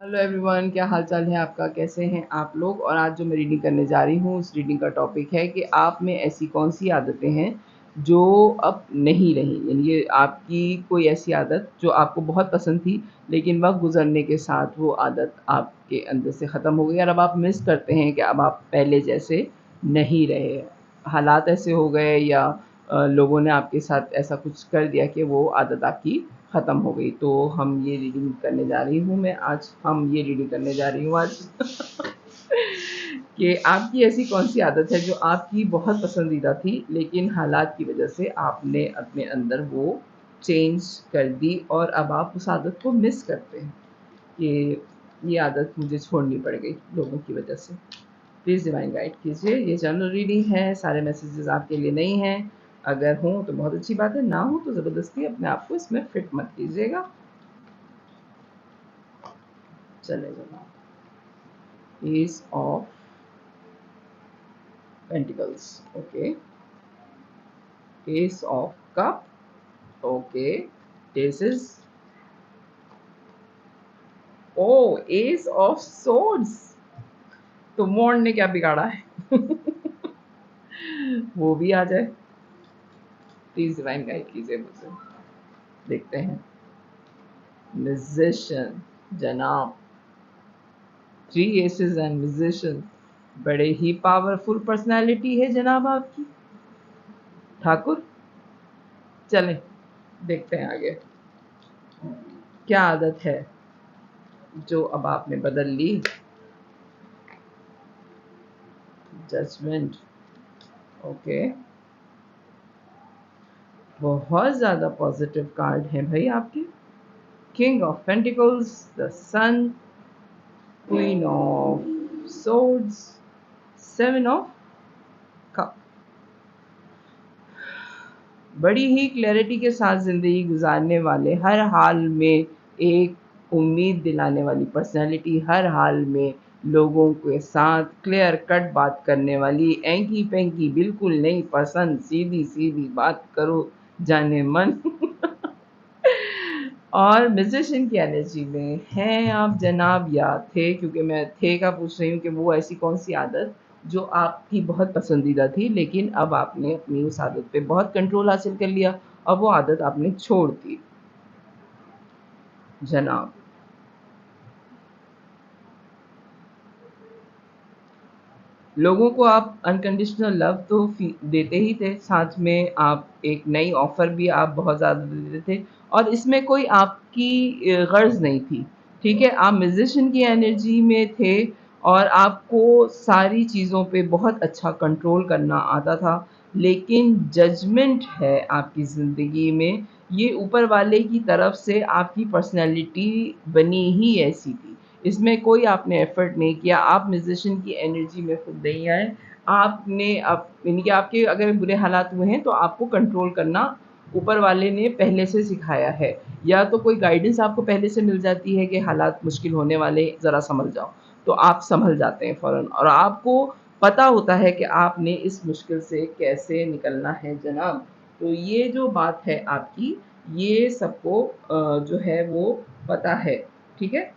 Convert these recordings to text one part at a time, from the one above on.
Hello everyone, क्या हाल चाल है आपका? कैसे हैं आप लोग? और आज जो मैं रीडिंग करने जा रही हूँ उस रीडिंग का टॉपिक है कि आप में ऐसी कौन सी आदतें हैं जो अब नहीं रही। यानी ये आपकी कोई ऐसी आदत जो आपको बहुत पसंद थी लेकिन वक्त गुजरने के साथ वो आदत आपके अंदर से ख़त्म हो गई और अब आप मिस करते हैं कि अब आप पहले जैसे नहीं रहे। हालात ऐसे हो गए या लोगों ने आपके साथ ऐसा कुछ कर दिया कि वो आदत आपकी ख़त्म हो गई। तो हम ये रीडिंग करने जा रही हूँ मैं आज हम ये रीडिंग करने जा रही हूँ आज कि आपकी ऐसी कौन सी आदत है जो आपकी बहुत पसंदीदा थी लेकिन हालात की वजह से आपने अपने अंदर वो चेंज कर दी और अब आप उस आदत को मिस करते हैं कि ये आदत मुझे छोड़नी पड़ गई लोगों की वजह से। प्लीज़ डिवाइन गाइड कीजिए। ये जनरल रीडिंग है, सारे मैसेजेस आपके लिए नहीं हैं। अगर हों तो बहुत अच्छी बात है, ना हो तो ज़बरदस्ती अपने आप को इसमें फिट मत कीजिएगा। चले जनाब। Ace of pentacles, okay. Ace of cup, okay. This is oh ace of swords. तो मोड़ ने क्या बिगाड़ा है वो भी आ जाए। प्लीज डिवाइन गाइड कीजिए मुझे। देखते हैं। म्यूजिशियन जनाब, थ्री एसेस एंड म्यूजिशियन, बड़े ही पावरफुल पर्सनालिटी है जनाब आपकी ठाकुर। चलें देखते हैं आगे क्या आदत है जो अब आपने बदल ली। Judgement, okay. बहुत ज़्यादा पॉजिटिव कार्ड है भाई आपके। King of pentacles, the sun, queen of swords, seven of cup. बड़ी ही क्लैरिटी के साथ ज़िंदगी गुजारने वाले, हर हाल में एक उम्मीद दिलाने वाली पर्सनैलिटी, हर हाल में लोगों के साथ क्लियर कट बात करने वाली, एंकी पेंकी बिल्कुल नहीं पसंद, सीधी सीधी बात करो जाने मन और म्यूजिशियन की एनर्जी में हैं आप जनाब, या थे, क्योंकि मैं थे का पूछ रही हूँ कि वो ऐसी कौन सी आदत जो आपकी बहुत पसंदीदा थी लेकिन अब आपने अपनी उस आदत पे बहुत कंट्रोल हासिल कर लिया, अब वो आदत आपने छोड़ दी जनाब। लोगों को आप अनकंडीशनल लव तो देते ही थे, साथ में आप एक नई ऑफ़र भी आप बहुत ज़्यादा देते थे और इसमें कोई आपकी गर्ज़ नहीं थी, ठीक है? आप म्यूज़िशियन की एनर्जी में थे और आपको सारी चीज़ों पे बहुत अच्छा कंट्रोल करना आता था, लेकिन जजमेंट है आपकी ज़िंदगी में, ये ऊपर वाले की तरफ से आपकी पर्सनैलिटी बनी ही ऐसी थी। इसमें कोई आपने एफ़र्ट नहीं किया, आप म्यूज़िशियन की एनर्जी में खुद नहीं आए। आपने अब यानी कि आपके अगर बुरे हालात हुए हैं तो आपको कंट्रोल करना ऊपर वाले ने पहले से सिखाया है, या तो कोई गाइडेंस आपको पहले से मिल जाती है कि हालात मुश्किल होने वाले, ज़रा सँभल जाओ, तो आप सँभल जाते हैं फ़ौरन और आपको पता होता है कि आपने इस मुश्किल से कैसे निकलना है जनाब। तो ये जो बात है आपकी, ये सबको जो है वो पता है, ठीक है?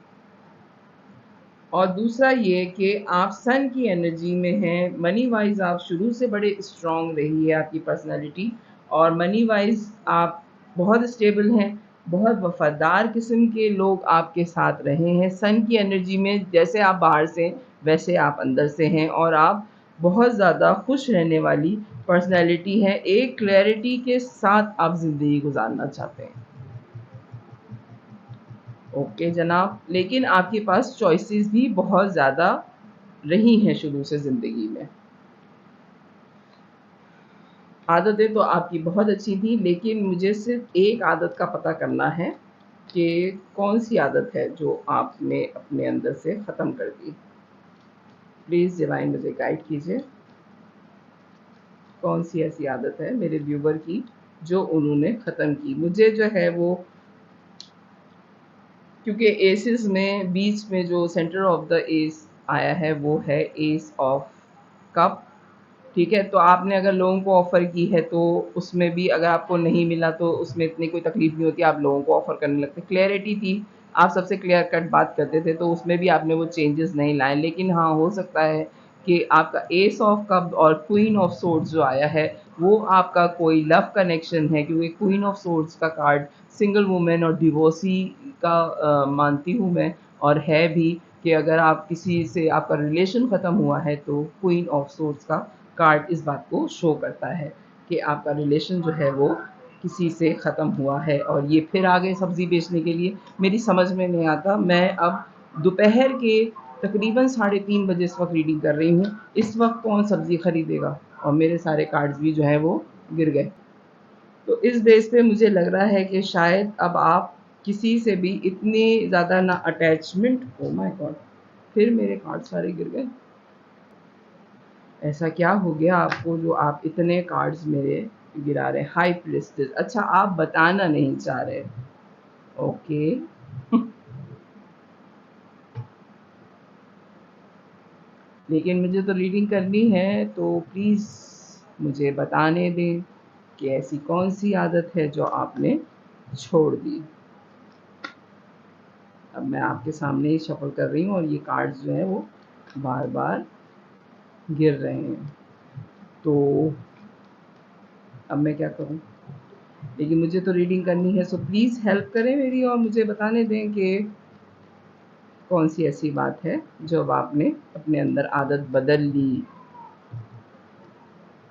और दूसरा ये कि आप सन की एनर्जी में हैं, मनी वाइज़ आप शुरू से बड़े स्ट्रॉन्ग रही है आपकी पर्सनैलिटी और मनी वाइज़ आप बहुत स्टेबल हैं, बहुत वफ़ादार किस्म के लोग आपके साथ रहे हैं। सन की एनर्जी में जैसे आप बाहर से हैं, वैसे आप अंदर से हैं और आप बहुत ज़्यादा खुश रहने वाली पर्सनैलिटी हैं। एक क्लैरिटी के साथ आप ज़िंदगी गुज़ारना चाहते हैं। ओके जनाब, लेकिन आपके पास चॉइसेस भी बहुत ज़्यादा रही हैं शुरू से ज़िंदगी में। आदतें तो आपकी बहुत अच्छी थी लेकिन मुझे सिर्फ़ एक आदत का पता करना है कि कौन-सी आदत है जो आपने अपने अंदर से ख़त्म कर दी। प्लीज़ डिवाइन मुझे गाइड कीजिए, कौन-सी ऐसी आदत है मेरे व्यूवर की जो उन्होंने ख़त्म की। मुझे जो है वो, क्योंकि एसेस में बीच में जो सेंटर ऑफ द एस आया है वो है एस ऑफ कप, ठीक है? तो आपने अगर लोगों को ऑफ़र की है तो उसमें भी अगर आपको नहीं मिला तो उसमें इतनी कोई तकलीफ़ नहीं होती, आप लोगों को ऑफ़र करने लगते। क्लैरिटी थी आप सबसे क्लियर कट बात करते थे, तो उसमें भी आपने वो चेंजेस नहीं लाए। लेकिन हाँ, हो सकता है कि आपका एस ऑफ कप और क्वीन ऑफ सोर्ड्स जो आया है, वो आपका कोई लव कनेक्शन है, क्योंकि क्वीन ऑफ सोर्ड्स का कार्ड सिंगल वुमेन और डिवोर्सी का मानती हूँ मैं, और है भी कि अगर आप किसी से आपका रिलेशन ख़त्म हुआ है, तो क्वीन ऑफ सोर्ड्स का कार्ड इस बात को शो करता है कि आपका रिलेशन जो है वो किसी से ख़त्म हुआ है। और ये फिर आ गए सब्ज़ी बेचने के लिए, मेरी समझ में नहीं आता। मैं अब दोपहर के तकरीबन 3:30 बजे इस वक्त रीडिंग कर रही हूँ। इस वक्त कौन सब्ज़ी ख़रीदेगा, और मेरे सारे कार्ड्स भी जो हैं वो गिर गए। तो इस बेस पे मुझे लग रहा है कि शायद अब आप किसी से भी इतने ज़्यादा ना अटैचमेंट, ओ माय गॉड, फिर मेरे कार्ड सारे गिर गए। ऐसा क्या हो गया आपको जो आप इतने कार्ड्स मेरे गिरा रहे हैं? हाई प्रिस्टेस, अच्छा आप बताना नहीं चाह रहे, ओके। लेकिन मुझे तो रीडिंग करनी है, तो प्लीज़ मुझे बताने दें कि ऐसी कौन सी आदत है जो आपने छोड़ दी। अब मैं आपके सामने ही शफल कर रही हूँ और ये कार्ड्स जो हैं वो बार बार गिर रहे हैं, तो अब मैं क्या करूँ? लेकिन मुझे तो रीडिंग करनी है, सो प्लीज़ हेल्प करें मेरी और मुझे बताने दें कि कौन सी ऐसी बात है जो अब आपने अपने अंदर आदत बदल ली।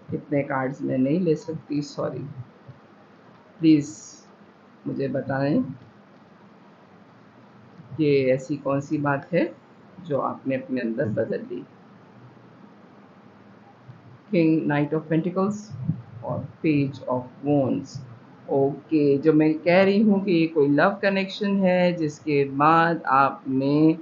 इतने कार्ड्स मैं नहीं ले सकती, सॉरी। प्लीज़ मुझे बताएं कि ऐसी कौन सी बात है जो आपने अपने अंदर बदल ली। किंग, नाइट ऑफ पेंटिकल्स और पेज ऑफ वॉन्ड्स। ओके, जो मैं कह रही हूँ कि ये कोई लव कनेक्शन है जिसके बाद आपने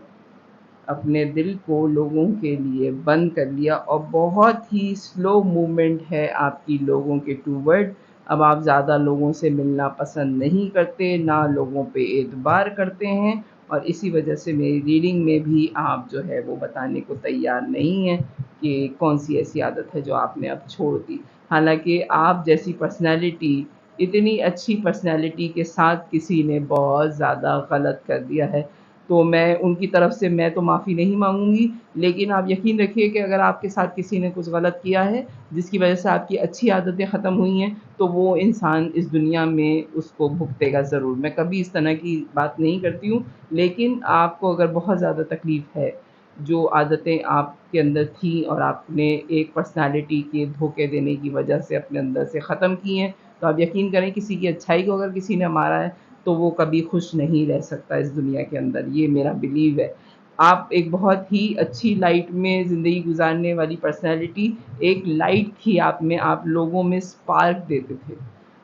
अपने दिल को लोगों के लिए बंद कर लिया, और बहुत ही स्लो मूवमेंट है आपकी लोगों के टूवर्ड। अब आप ज़्यादा लोगों से मिलना पसंद नहीं करते, ना लोगों पे एतबार करते हैं, और इसी वजह से मेरी रीडिंग में भी आप जो है वो बताने को तैयार नहीं हैं कि कौन सी ऐसी आदत है जो आपने अब छोड़ दी। हालांकि आप जैसी पर्सनैलिटी, इतनी अच्छी पर्सनैलिटी के साथ किसी ने बहुत ज़्यादा गलत कर दिया है, तो मैं उनकी तरफ से मैं तो माफ़ी नहीं मांगूंगी। लेकिन आप यकीन रखिए कि अगर आपके साथ किसी ने कुछ गलत किया है जिसकी वजह से आपकी अच्छी आदतें ख़त्म हुई हैं, तो वो इंसान इस दुनिया में उसको भुगतेगा ज़रूर। मैं कभी इस तरह की बात नहीं करती हूँ, लेकिन आपको अगर बहुत ज़्यादा तकलीफ़ है, जो आदतें आपके अंदर थी और आपने एक पर्सनालिटी के धोखे देने की वजह से अपने अंदर से ख़त्म की हैं, तो आप यकीन करें किसी की अच्छाई को अगर किसी ने मारा है, तो वो कभी खुश नहीं रह सकता इस दुनिया के अंदर, ये मेरा बिलीव है। आप एक बहुत ही अच्छी लाइट में ज़िंदगी गुजारने वाली पर्सनैलिटी, एक लाइट थी आप में, आप लोगों में स्पार्क देते थे,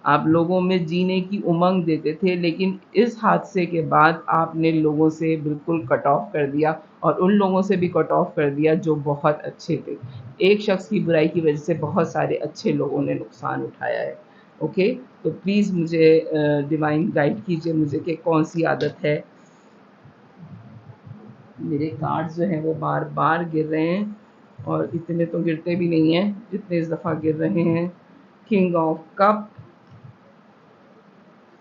आप लोगों में जीने की उमंग देते थे। लेकिन इस हादसे के बाद आपने लोगों से बिल्कुल कट ऑफ कर दिया, और उन लोगों से भी कट ऑफ कर दिया जो बहुत अच्छे थे। एक शख्स की बुराई की वजह से बहुत सारे अच्छे लोगों ने नुकसान उठाया है। ओके, तो प्लीज़ मुझे डिवाइन गाइड कीजिए मुझे कि कौन सी आदत है। मेरे कार्ड्स जो हैं वो बार बार गिर रहे हैं, और इतने तो गिरते भी नहीं हैं जितने इस दफ़ा गिर रहे हैं। King of cup,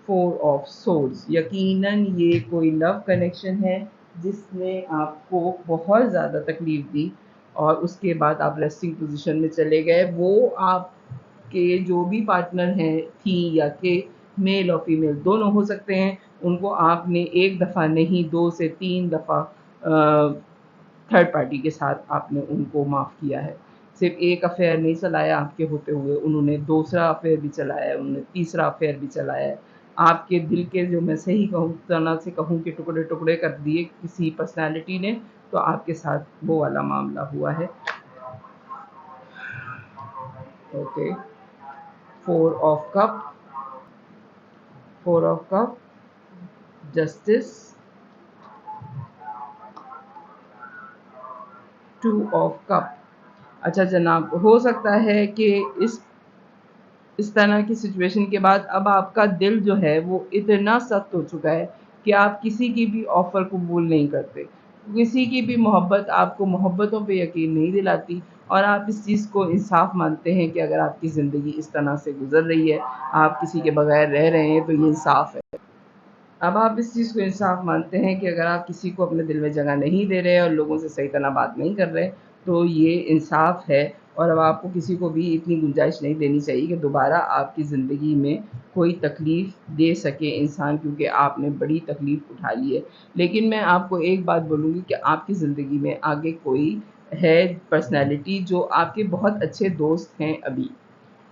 four of swords, यकीनन ये कोई लव कनेक्शन है जिसने आपको बहुत ज़्यादा तकलीफ़ दी, और उसके बाद आप रेस्टिंग पोजीशन में चले गए। वो आपके जो भी पार्टनर हैं, थी या थे, मेल और फीमेल दोनों हो सकते हैं, उनको आपने एक दफ़ा नहीं 2 से 3 दफ़ा थर्ड पार्टी के साथ आपने उनको माफ़ किया है। सिर्फ एक अफेयर नहीं चलाया आपके होते हुए, उन्होंने दूसरा अफेयर भी चलाया है, उन्होंने तीसरा अफेयर भी चलाया है। आपके दिल के, जो मैं सही कहूँ तरह से कहूँ कि टुकड़े टुकड़े कर दिए किसी पर्सनालिटी ने, तो आपके साथ वो वाला मामला हुआ है। Okay, four of cup, four of cup, justice, two of cup. अच्छा जनाब, हो सकता है कि इस तरह की सिचुएशन के बाद अब आपका दिल जो है वो इतना सख्त हो चुका है कि आप किसी की भी ऑफ़र कबूल नहीं करते। किसी की भी मोहब्बत आपको मोहब्बतों पे यकीन नहीं दिलाती, और आप इस चीज़ को इंसाफ़ मानते हैं कि अगर आपकी ज़िंदगी इस तरह से गुज़र रही है, आप किसी के बगैर रह रहे हैं, तो ये इंसाफ़ है। अब आप इस चीज़ को इंसाफ मानते हैं कि अगर आप किसी को अपने दिल में जगह नहीं दे रहे और लोगों से सही तरह बात नहीं कर रहे, तो ये इंसाफ है। और अब आपको किसी को भी इतनी गुंजाइश नहीं देनी चाहिए कि दोबारा आपकी ज़िंदगी में कोई तकलीफ़ दे सके इंसान, क्योंकि आपने बड़ी तकलीफ़ उठा ली है। लेकिन मैं आपको एक बात बोलूँगी कि आपकी ज़िंदगी में आगे कोई है पर्सनैलिटी जो आपके बहुत अच्छे दोस्त हैं अभी,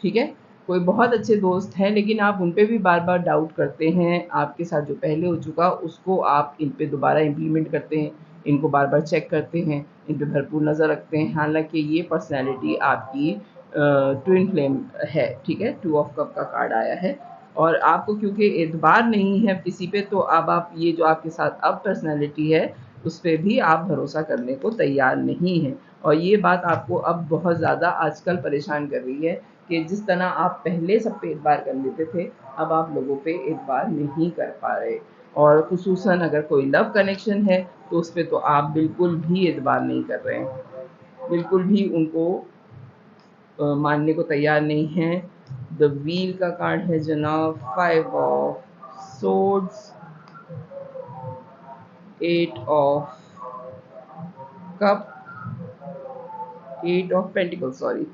ठीक है? कोई बहुत अच्छे दोस्त हैं, लेकिन आप उन पे भी बार-बार डाउट करते हैं, आपके साथ जो पहले हो चुका उसको आप इन पे दोबारा इम्प्लीमेंट करते हैं, इनको बार-बार चेक करते हैं, इन पे भरपूर नज़र रखते हैं। हालाँकि ये पर्सनैलिटी आपकी ट्विन फ्लेम है, ठीक है? 2 ऑफ कप का कार्ड आया है और आपको क्योंकि एतबार नहीं है किसी पे, तो अब आप ये जो आपके साथ अब पर्सनैलिटी है, उस पे भी आप भरोसा करने को तैयार नहीं हैं। और ये बात आपको अब बहुत ज़्यादा आजकल परेशान कर रही है कि जिस तरह आप पहले सब पे एतबार कर लेते थे, अब आप लोगों पे एतबार नहीं कर पा रहे। और ख़ुसूसन अगर कोई लव कनेक्शन है, तो उस पे तो आप बिल्कुल भी एतबार नहीं कर रहे हैं। बिल्कुल भी उनको मानने को तैयार नहीं हैं। द व्हील का कार्ड है जनाब, 5 of swords, 8 of cup, 8 of pentacle sorry,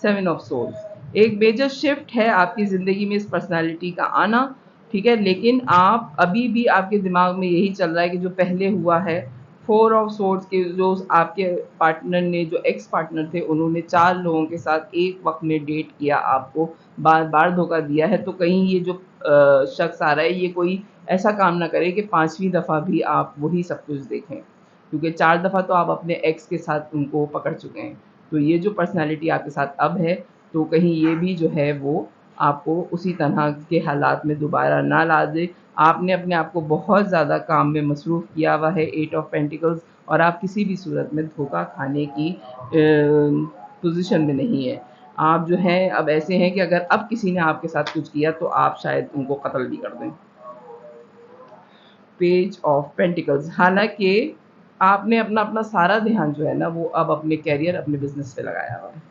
7 of swords. एक मेजर शिफ्ट है आपकी ज़िंदगी में इस पर्सनैलिटी का आना, ठीक है? लेकिन आप अभी भी आपके दिमाग में यही चल रहा है कि जो पहले हुआ है, 4 ऑफ सोर्ड्स के जो आपके पार्टनर ने, जो एक्स पार्टनर थे, उन्होंने 4 लोगों के साथ एक वक़्त में डेट किया, आपको बार-बार धोखा दिया है। तो कहीं ये जो शख्स आ रहा है, ये कोई ऐसा काम ना करे कि 5वीं दफ़ा भी आप वही सब कुछ देखें। क्योंकि 4 दफ़ा तो आप अपने एक्स के साथ उनको पकड़ चुके हैं। तो ये जो पर्सनैलिटी आपके साथ अब है, तो कहीं ये भी जो है वो आपको उसी तरह के हालात में दोबारा ना ला दे। आपने अपने आप को बहुत ज़्यादा काम में मसरूफ़ किया हुआ है, 8 ऑफ पेंटिकल्स, और आप किसी भी सूरत में धोखा खाने की पोज़ीशन में नहीं हैं। आप जो हैं अब ऐसे हैं कि अगर अब किसी ने आपके साथ कुछ किया तो आप शायद उनको कत्ल भी कर दें। पेज ऑफ पेंटिकल्स, हालाँकि आपने अपना अपना सारा ध्यान जो है ना, वो अब अपने करियर, अपने बिज़नेस पे लगाया हुआ है।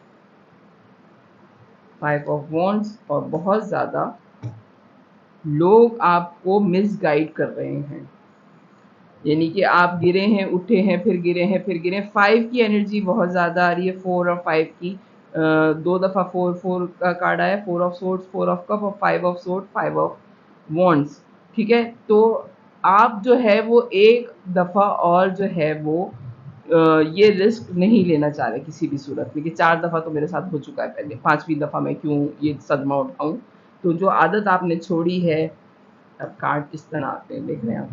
5 ऑफ वॉन्ड्स, और बहुत ज़्यादा लोग आपको मिसगाइड कर रहे हैं। यानी कि आप गिरे हैं, उठे हैं, फिर गिरे हैं, फिर गिरे हैं। 5 की एनर्जी बहुत ज़्यादा आ रही है, 4 और 5 की। 2 दफ़ा 4 का कार्ड आया, 4 ऑफ सोर्ड्स, 4 ऑफ कप, और 5 ऑफ सोर्ड, 5 ऑफ वॉन्ड्स, ठीक है? तो आप जो है वो एक दफ़ा और जो है वो ये रिस्क नहीं लेना चाह रहे किसी भी सूरत में कि 4 दफ़ा तो मेरे साथ हो चुका है पहले, 5वीं दफ़ा मैं क्यों ये सदमा उठाऊँ? तो जो आदत आपने छोड़ी है, अब कार्ड किस तरह आते हैं देख रहे हैं आप।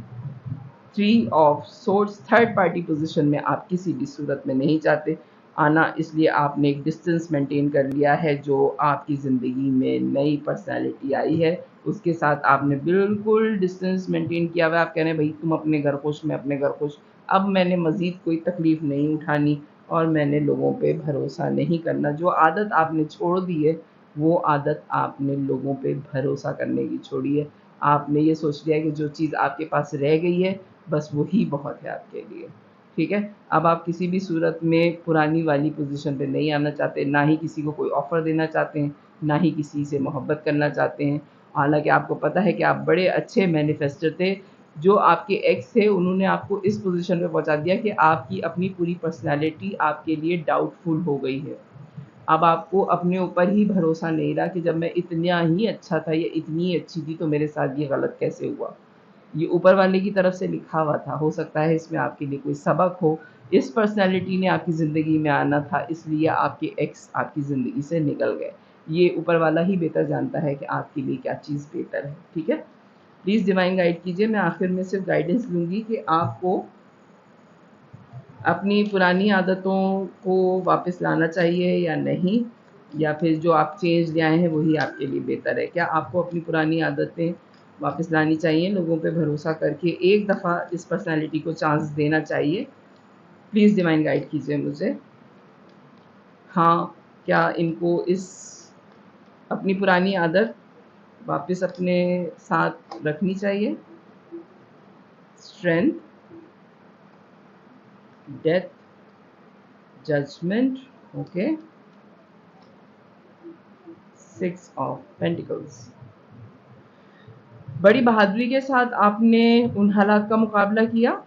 3 of swords, third party position में आप किसी भी सूरत में नहीं चाहते आना, इसलिए आपने एक डिस्टेंस मेंटेन कर लिया है। जो आपकी ज़िंदगी में नई पर्सनैलिटी आई है, उसके साथ आपने बिल्कुल डिस्टेंस मेंटेन किया हुआ है। आप कह रहे हैं भई तुम अपने घर खुश, मैं अपने घर खुश, अब मैंने मज़ीद कोई तकलीफ़ नहीं उठानी और मैंने लोगों पे भरोसा नहीं करना। जो आदत आपने छोड़ दी है, वो आदत आपने लोगों पे भरोसा करने की छोड़ी है। आपने ये सोच लिया है कि जो चीज़ आपके पास रह गई है, बस वही बहुत है आपके लिए, ठीक है? अब आप किसी भी सूरत में पुरानी वाली पोज़ीशन पे नहीं आना चाहते, ना ही किसी को कोई ऑफ़र देना चाहते हैं, ना ही किसी से मोहब्बत करना चाहते हैं। हालाँकि आपको पता है कि आप बड़े अच्छे मैनिफेस्टर थे। जो आपके एक्स थे, उन्होंने आपको इस पोज़ीशन पे पहुँचा दिया कि आपकी अपनी पूरी पर्सनैलिटी आपके लिए डाउटफुल हो गई है। अब आपको अपने ऊपर ही भरोसा नहीं रहा कि जब मैं इतना ही अच्छा था या इतनी ही अच्छी थी, तो मेरे साथ ये गलत कैसे हुआ? ये ऊपर वाले की तरफ से लिखा हुआ था, हो सकता है इसमें आपके लिए कोई सबक हो। इस पर्सनैलिटी ने आपकी ज़िंदगी में आना था, इसलिए आपके एक्स आपकी ज़िंदगी से निकल गए। ये ऊपर वाला ही बेहतर जानता है कि आपके लिए क्या चीज़ बेहतर है, ठीक है? प्लीज़ डिवाइन गाइड कीजिए। मैं आखिर में सिर्फ गाइडेंस लूँगी कि आपको अपनी पुरानी आदतों को वापस लाना चाहिए या नहीं, या फिर जो आप चेंज ले आए हैं वही आपके लिए बेहतर है। क्या आपको अपनी पुरानी आदतें वापस लानी चाहिए, लोगों पे भरोसा करके एक दफ़ा इस पर्सनैलिटी को चांस देना चाहिए? प्लीज़ डिवाइन गाइड कीजिए मुझे। हाँ, क्या इनको इस अपनी पुरानी आदत वापस अपने साथ रखनी चाहिए? Strength, death, judgment, okay, 6 of pentacles. बड़ी बहादुरी के साथ आपने उन हालात का मुकाबला किया,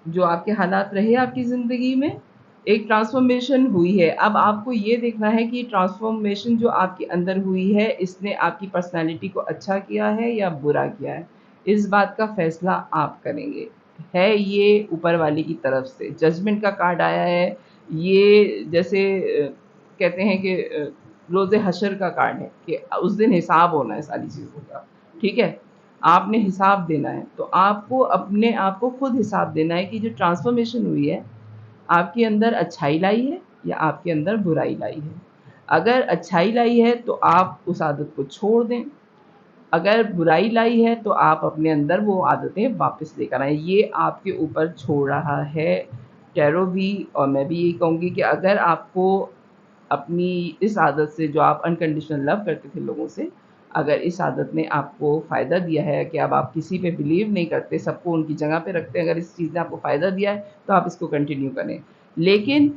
जो आपके हालात रहे आपकी ज़िंदगी में। एक ट्रांसफ़ॉर्मेशन हुई है। अब आपको ये देखना है कि ट्रांसफ़ॉर्मेशन जो आपके अंदर हुई है, इसने आपकी पर्सनैलिटी को अच्छा किया है या बुरा किया है? इस बात का फ़ैसला आप करेंगे। है ये ऊपर वाले की तरफ से, जजमेंट का कार्ड आया है। ये जैसे कहते हैं कि रोज़े हशर का कार्ड है कि उस दिन हिसाब होना है सारी चीज़ों का, ठीक है? आपने हिसाब देना है, तो आपको अपने आप को खुद हिसाब देना है कि जो ट्रांसफ़ॉर्मेशन हुई है, आपके अंदर अच्छाई लाई है या आपके अंदर बुराई लाई है। अगर अच्छाई लाई है, तो आप उस आदत को छोड़ दें। अगर बुराई लाई है, तो आप अपने अंदर वो आदतें वापस लेकर आएँ। ये आपके ऊपर छोड़ रहा है टैरो भी, और मैं भी यही कहूँगी कि अगर आपको अपनी इस आदत से, जो आप अनकंडीशनल लव करते थे लोगों से, अगर इस आदत ने आपको फ़ायदा दिया है कि अब आप किसी पे बिलीव नहीं करते, सबको उनकी जगह पे रखते हैं, अगर इस चीज़ ने आपको फ़ायदा दिया है, तो आप इसको कंटिन्यू करें। लेकिन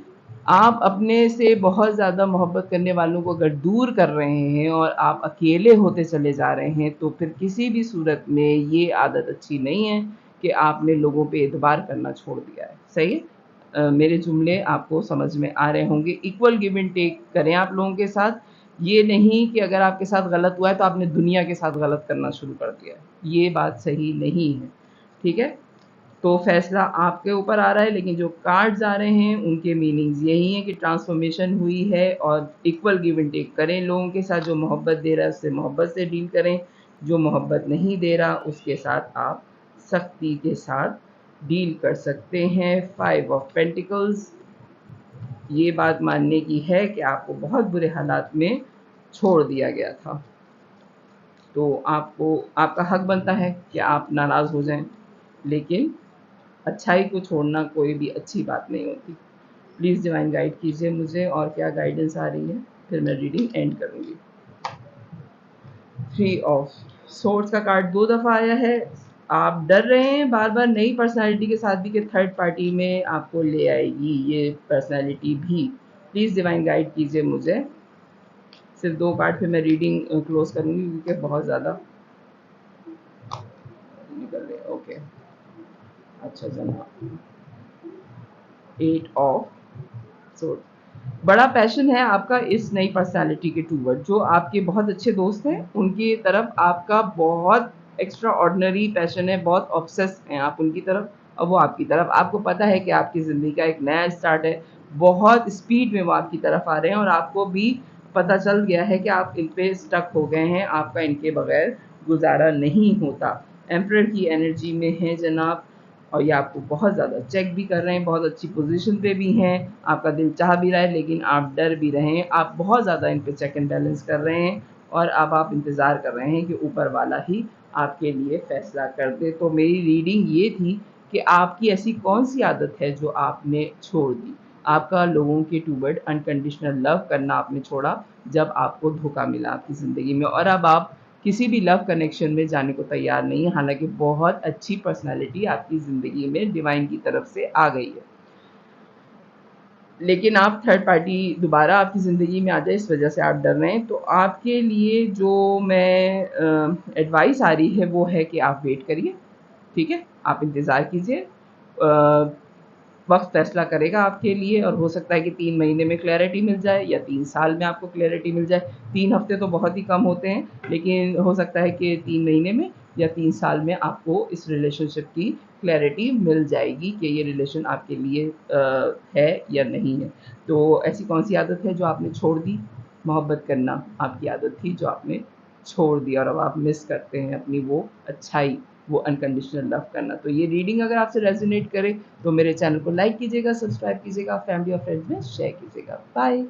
आप अपने से बहुत ज़्यादा मोहब्बत करने वालों को अगर दूर कर रहे हैं और आप अकेले होते चले जा रहे हैं, तो फिर किसी भी सूरत में ये आदत अच्छी नहीं है कि आपने लोगों पे एतबार करना छोड़ दिया है। सही है? मेरे जुमले आपको समझ में आ रहे होंगे। इक्वल गिव एंड टेक करें आप लोगों के साथ। ये नहीं कि अगर आपके साथ गलत हुआ है तो आपने दुनिया के साथ गलत करना शुरू कर दिया है। ये बात सही नहीं है, ठीक है? तो फ़ैसला आपके ऊपर आ रहा है, लेकिन जो कार्ड्स आ रहे हैं उनके मीनिंग्स यही हैं कि ट्रांसफ़ॉर्मेशन हुई है और इक्वल गिव एंड टेक करें लोगों के साथ। जो मोहब्बत दे रहा है उससे मोहब्बत से डील करें, जो मोहब्बत नहीं दे रहा उसके साथ आप सख्ती के साथ डील कर सकते हैं। 5 ऑफ पेंटिकल्स, ये बात मानने की है कि आपको बहुत बुरे हालात में छोड़ दिया गया था, तो आपको, आपका हक बनता है कि आप नाराज़ हो जाएं, लेकिन अच्छाई को छोड़ना कोई भी अच्छी बात नहीं होती। प्लीज़ डिवाइन गाइड कीजिए मुझे और क्या गाइडेंस आ रही है, फिर मैं रीडिंग एंड करूँगी। 3 ऑफ सोर्ड्स का कार्ड 2 दफ़ा आया है। आप डर रहे हैं बार-बार नई पर्सनैलिटी के साथ भी कि थर्ड पार्टी में आपको ले आएगी ये पर्सनैलिटी भी। प्लीज़ डिवाइन गाइड कीजिए मुझे। सिर्फ 2 कार्ड, फिर मैं रीडिंग क्लोज़ करूँगी क्योंकि बहुत ज़्यादा निकल रहे हैं। ओके, अच्छा जनाब। 8 ऑफ सोर्ड, बड़ा पैशन है आपका इस नई पर्सनैलिटी के टूवर्ड। जो आपके बहुत अच्छे दोस्त हैं उनकी तरफ आपका बहुत एक्स्ट्रा ऑर्डिनरी पैशन है, बहुत ऑब्सेस हैं आप उनकी तरफ और वो आपकी तरफ। आपको पता है कि आपकी ज़िंदगी का एक नया स्टार्ट है, बहुत स्पीड में वो आपकी तरफ आ रहे हैं और आपको भी पता चल गया है कि आप इन पे स्टक हो गए हैं, आपका इनके बगैर गुजारा नहीं होता। एम्परर की एनर्जी में है जनाब, और ये आपको बहुत ज़्यादा चेक भी कर रहे हैं, बहुत अच्छी पोजीशन पे भी हैं, आपका दिल चाह भी रहा है लेकिन आप डर भी रहे हैं। आप बहुत ज़्यादा इन पे चेक एंड बैलेंस कर रहे हैं और अब आप इंतज़ार कर रहे हैं कि ऊपर वाला ही आपके लिए फ़ैसला कर दे। तो मेरी रीडिंग ये थी कि आपकी ऐसी कौन-सी आदत है जो आपने छोड़ दी? आपका लोगों के टूवर्ड अनकंडीशनल लव करना आपने छोड़ा, जब आपको धोखा मिला आपकी ज़िंदगी में, और अब आप किसी भी लव कनेक्शन में जाने को तैयार नहीं है, हालाँकि बहुत अच्छी पर्सनैलिटी आपकी ज़िंदगी में डिवाइन की तरफ से आ गई है। लेकिन आप थर्ड पार्टी दोबारा आपकी ज़िंदगी में आ जाए इस वजह से आप डर रहे हैं। तो आपके लिए जो मैं एडवाइस आ रही है वो है कि आप वेट करिए, ठीक है? आप इंतज़ार कीजिए। वक़्त फ़ैसला करेगा आपके लिए और हो सकता है कि 3 महीने में क्लैरिटी मिल जाए या 3 साल में आपको क्लैरिटी मिल जाए। 3 हफ़्ते तो बहुत ही कम होते हैं, लेकिन हो सकता है कि 3 महीने में या 3 साल में आपको इस रिलेशनशिप की क्लैरिटी मिल जाएगी कि ये रिलेशन आपके लिए है या नहीं है। तो ऐसी कौन-सी आदत है जो आपने छोड़ दी? मोहब्बत करना आपकी आदत थी जो आपने छोड़ दी और अब आप मिस करते हैं अपनी वो अच्छाई, वो अनकंडीशनल लव करना। तो ये रीडिंग अगर आपसे रेज़ोनेट करे तो मेरे चैनल को लाइक कीजिएगा, सब्सक्राइब कीजिएगा, फैमिली और फ्रेंड्स में शेयर कीजिएगा। बाय।